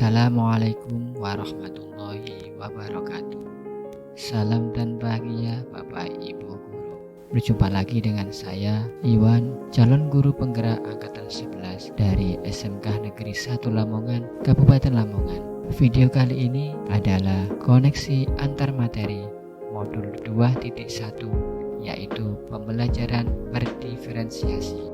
Assalamualaikum warahmatullahi wabarakatuh. Salam dan bahagia Bapak Ibu Guru. Berjumpa lagi dengan saya Iwan, calon guru penggerak angkatan 11 dari SMK Negeri 1 Lamongan, Kabupaten Lamongan. Video kali ini adalah koneksi antar materi modul 2.1, yaitu pembelajaran berdiferensiasi.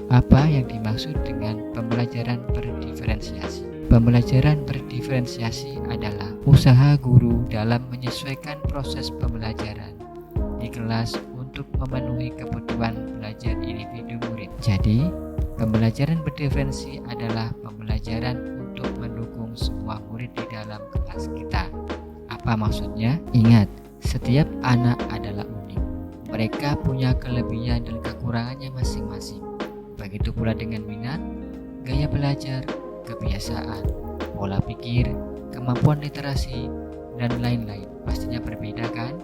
Apa yang dimaksud dengan pembelajaran berdiferensiasi? Pembelajaran berdiferensiasi adalah usaha guru dalam menyesuaikan proses pembelajaran di kelas untuk memenuhi kebutuhan belajar individu murid. Jadi, pembelajaran berdiferensi adalah pembelajaran untuk mendukung semua murid di dalam kelas kita. Apa maksudnya? Ingat, setiap anak adalah unik. Mereka punya kelebihan dan kekurangannya masing-masing. Begitu pula dengan minat, gaya belajar, kebiasaan, pola pikir, kemampuan literasi, dan lain-lain. Pastinya berbeda kan?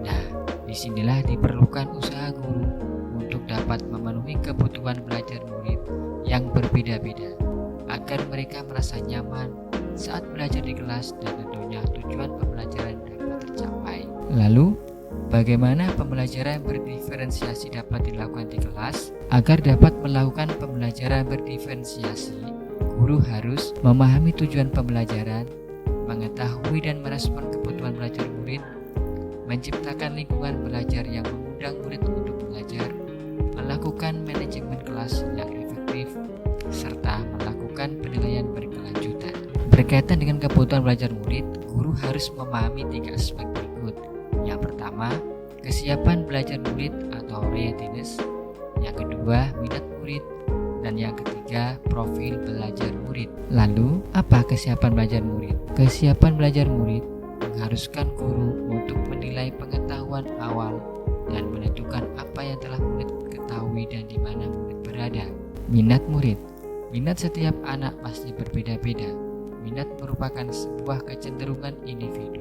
Nah, disinilah diperlukan usaha guru untuk dapat memenuhi kebutuhan belajar murid yang berbeda-beda, agar mereka merasa nyaman saat belajar di kelas dan tentunya tujuan pembelajaran dapat tercapai. Lalu, bagaimana pembelajaran berdiferensiasi dapat dilakukan di kelas? Agar dapat melakukan pembelajaran berdiferensiasi, guru harus memahami tujuan pembelajaran, mengetahui dan merespon kebutuhan belajar murid, menciptakan lingkungan belajar yang mengundang murid untuk belajar, melakukan manajemen kelas yang efektif, serta melakukan penilaian berkelanjutan. Berkaitan dengan kebutuhan belajar murid, guru harus memahami 3 aspek berikut. Yang pertama, kesiapan belajar murid atau readiness. Yang kedua, minat murid. Dan yang ketiga, profil belajar murid. Lalu, apa kesiapan belajar murid? Kesiapan belajar murid mengharuskan guru untuk menilai pengetahuan awal dan menentukan apa yang telah murid ketahui dan di mana murid berada. Minat murid. Minat setiap anak pasti berbeda-beda. Minat merupakan sebuah kecenderungan individu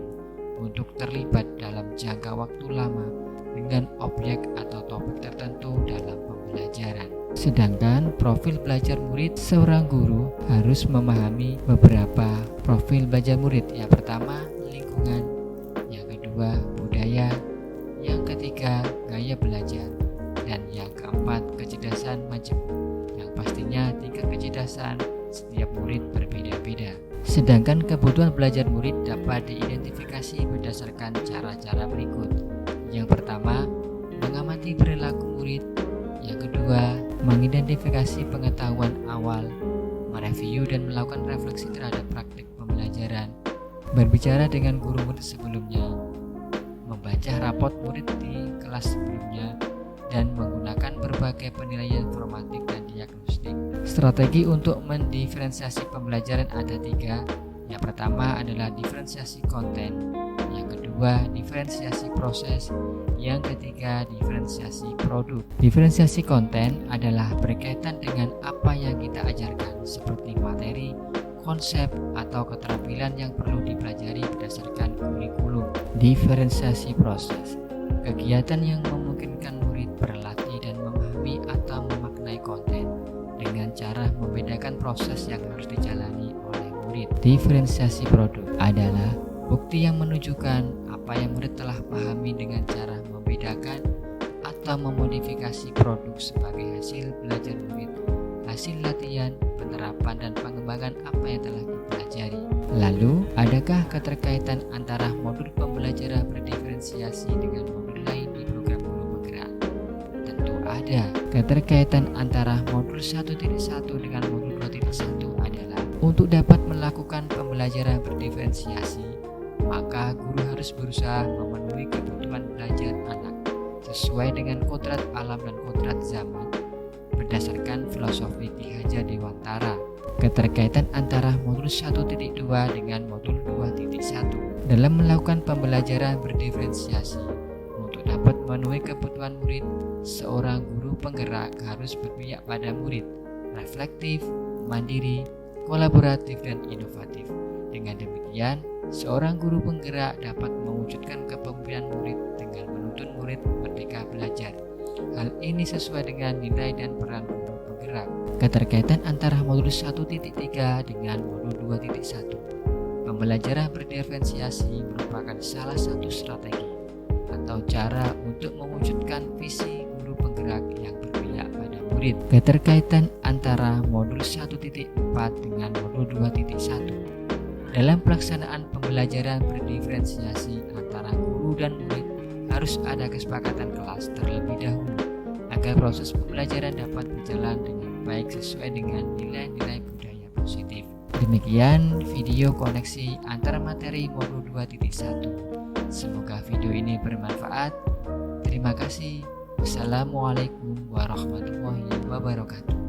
untuk terlibat dalam jangka waktu lama dengan objek atau topik tertentu dalam pembelajaran. Sedangkan profil belajar murid, seorang guru harus memahami beberapa profil belajar murid. Yang pertama, lingkungan. Yang kedua, budaya. Yang ketiga, gaya belajar. Dan yang keempat, kecerdasan majemuk. Yang pastinya tingkat kecerdasan setiap murid berbeda-beda. Sedangkan kebutuhan belajar murid dapat diidentifikasi berdasarkan cara-cara berikut. Yang pertama, mengamati perilaku murid. Yang kedua, mengidentifikasi pengetahuan awal, mereview dan melakukan refleksi terhadap praktik pembelajaran, berbicara dengan guru murid sebelumnya, membaca rapot murid di kelas sebelumnya, dan menggunakan berbagai penilaian formatif dan diagnostik. Strategi untuk mendiferensiasi pembelajaran ada 3. Yang pertama adalah diferensiasi konten, yang kedua diferensiasi proses, yang ketiga diferensiasi produk. Diferensiasi konten adalah berkaitan dengan apa yang kita ajarkan, seperti materi, konsep, atau keterampilan yang perlu dipelajari berdasarkan kurikulum. Diferensiasi proses, kegiatan yang memungkinkan murid berlatih dan memahami atau memaknai konten dengan cara membedakan proses yang harus dijalani oleh murid. Diferensiasi produk adalah bukti yang menunjukkan apa yang murid telah pahami dengan cara membedakan atau memodifikasi produk sebagai hasil belajar murid, hasil latihan, penerapan, dan pengembangan apa yang telah dipelajari. Lalu, adakah keterkaitan antara modul pembelajaran berdiferensiasi dengan modul lain di program guru penggerak? Tentu ada. Keterkaitan antara modul 1.1 dengan modul 2.1 adalah untuk dapat melakukan pembelajaran berdiferensiasi, maka guru harus berusaha memenuhi kebutuhan belajar anak sesuai dengan kodrat alam dan kodrat zaman berdasarkan filosofi Ki Hajar Dewantara. Keterkaitan antara modul 1.2 dengan modul 2.1 dalam melakukan pembelajaran berdiferensiasi untuk dapat memenuhi kebutuhan murid, seorang guru penggerak harus berpihak pada murid, reflektif, mandiri, kolaboratif, dan inovatif. Dengan demikian, seorang guru penggerak dapat mewujudkan kepemimpinan murid dengan menuntun murid merdeka belajar. Hal ini sesuai dengan nilai dan peran guru penggerak. Keterkaitan antara modul 1.3 dengan modul 2.1. Pembelajaran berdiferensiasi merupakan salah satu strategi atau cara untuk mewujudkan visi guru penggerak yang berpihak pada murid. Keterkaitan antara modul 1.4 dengan modul 2.1. Dalam pelaksanaan pembelajaran berdiferensiasi antara guru dan murid, harus ada kesepakatan kelas terlebih dahulu agar proses pembelajaran dapat berjalan dengan baik sesuai dengan nilai-nilai budaya positif. Demikian video koneksi antara materi modul 2.1. Semoga video ini bermanfaat. Terima kasih. Wassalamualaikum warahmatullahi wabarakatuh.